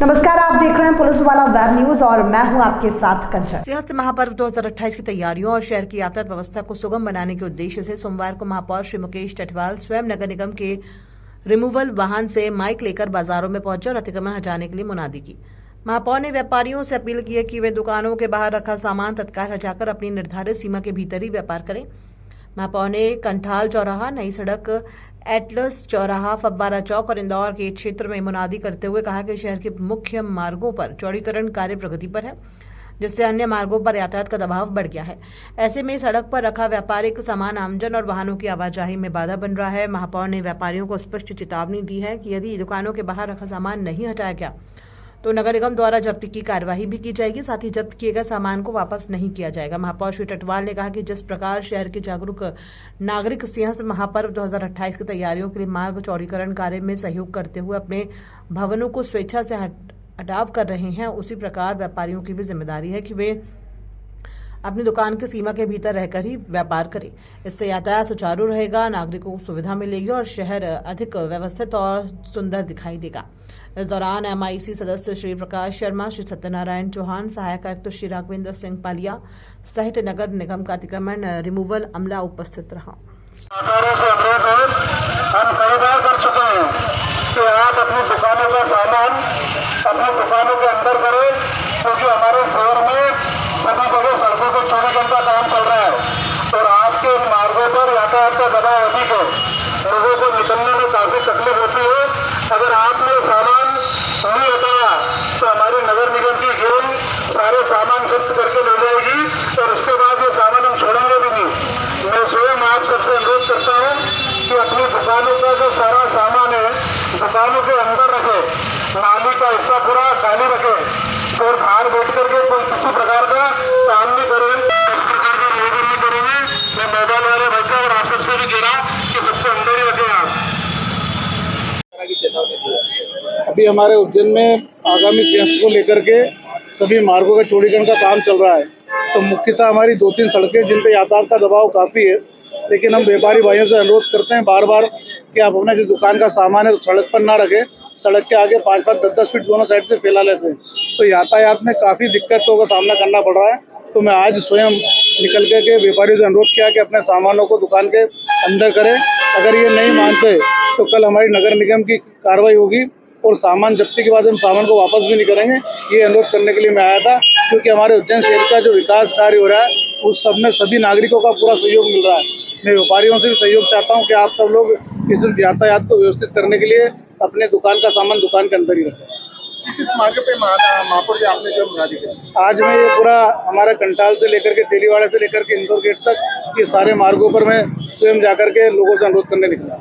नमस्कार, आप देख रहे हैं पुलिस वाला वेब न्यूज और मैं हूं आपके साथ कंचन। सिंहस्थ महापर्व 2028 की तैयारियों और शहर की यातायात व्यवस्था को सुगम बनाने के उद्देश्य से सोमवार को महापौर श्री मुकेश टटवाल स्वयं नगर निगम के रिमूवल वाहन से माइक लेकर बाजारों में पहुंचे और अतिक्रमण हटाने के लिए मुनादी की। महापौर ने व्यापारियों से अपील की है कि वे दुकानों के बाहर रखा सामान तत्काल हटाकर अपनी निर्धारित सीमा के भीतर ही व्यापार करें। महापौर ने कंठाल चौराहा, नई सड़क, एटलस चौराहा, फब्बारा चौक और इंदौर के क्षेत्र में मुनादी करते हुए कहा कि शहर के मुख्य मार्गों पर चौड़ीकरण कार्य प्रगति पर है, जिससे अन्य मार्गों पर यातायात का दबाव बढ़ गया है। ऐसे में सड़क पर रखा व्यापारिक सामान आमजन और वाहनों की आवाजाही में बाधा बन रहा है। महापौर ने व्यापारियों को स्पष्ट चेतावनी दी है कि यदि दुकानों के बाहर रखा सामान नहीं हटाया गया तो नगर निगम द्वारा जब्ती की कार्यवाही भी की जाएगी, साथ ही जब्त किए गए सामान को वापस नहीं किया जाएगा। महापौर श्री टटवाल ने कहा कि जिस प्रकार शहर के जागरूक नागरिक सिंहस्थ महापर्व 2028 की तैयारियों के लिए मार्ग चौड़ीकरण कार्य में सहयोग करते हुए अपने भवनों को स्वेच्छा से हटाव कर रहे हैं, उसी प्रकार व्यापारियों की भी जिम्मेदारी है कि वे अपनी दुकान की सीमा के भीतर रहकर ही व्यापार करें। इससे यातायात सुचारू रहेगा, नागरिकों को सुविधा मिलेगी और शहर अधिक व्यवस्थित और सुंदर दिखाई देगा। इस दौरान MIC सदस्य श्री प्रकाश शर्मा, श्री सत्यनारायण चौहान, सहायक आयुक्त श्री राघवेंद्र सिंह पालिया सहित नगर निगम का अतिक्रमण रिमूवल अमला उपस्थित रहा। हम कई बार कर चुके हैं कि आप अपनी दुकानों का सामान अपनी दुकानों के अंदर करें, क्योंकि हमारे शहर में सभी जगह सड़कों पर चौड़ीकरण का काम चल रहा है और आपके मार्गों पर यातायात का दबाव अधिक है, लोगों को निकलने में काफी तकलीफ होती है। अगर आपने सामान नहीं हटाया तो हमारे नगर निगम की गेम सारे सामान जब्त करके ले जाएगी और उसके बाद ये सामान हम छोड़ेंगे भी नहीं। मैं स्वयं आप सबसे अनुरोध करता हूँ कि अपनी दुकानों का जो सारा सामान है दुकानों के अंदर रखे, नाली का हिस्सा पूरा खाली रखे और बाहर बैठ करके कोई किसी प्रकार का काम नहीं करें, इस प्रकार का निवेदन नहीं करेंगे। मैं मोबाइल वाले भाई साहब और आप सबसे भी कह रहा हूँ कि सबको अंदर ही रखें आप। अभी हमारे उज्जैन में आगामी सिंहस्थ को लेकर के सभी मार्गों के चौड़ीकरण का काम चल रहा है, तो मुख्यतः हमारी 2-3 सड़कें जिन पे यातायात का दबाव काफ़ी है, लेकिन हम व्यापारी भाइयों से अनुरोध करते हैं बार बार कि आप अपना जो दुकान का सामान है तो सड़क पर ना रखें, सड़क के आगे 5-5, 10-10 फीट दोनों साइड से फैला लेते हैं, तो यातायात में काफ़ी दिक्कतों का सामना करना पड़ रहा है। तो मैं आज स्वयं निकल के व्यापारियों से अनुरोध किया कि अपने सामानों को दुकान के अंदर करें। अगर ये नहीं मानते तो कल हमारी नगर निगम की कार्रवाई होगी और सामान जब्ती के बाद हम सामान को वापस भी नहीं करेंगे। ये अनुरोध करने के लिए मैं आया था, क्योंकि हमारे उज्जैन शहर का जो विकास कार्य हो रहा है उस सब में सभी नागरिकों का पूरा सहयोग मिल रहा है। मैं व्यापारियों से भी सहयोग चाहता हूँ कि आप सब लोग इस यातायात को व्यवस्थित करने के लिए अपने दुकान का सामान दुकान के अंदर ही रखें। किस मार्ग पे महापौर जी आपने जो मुनादी की? आज मैं ये पूरा हमारा कंटाल से लेकर के तेलीवाड़ा से लेकर के इंदौर गेट तक ये सारे मार्गों पर मैं स्वयं जाकर के लोगों से अनुरोध करने निकला।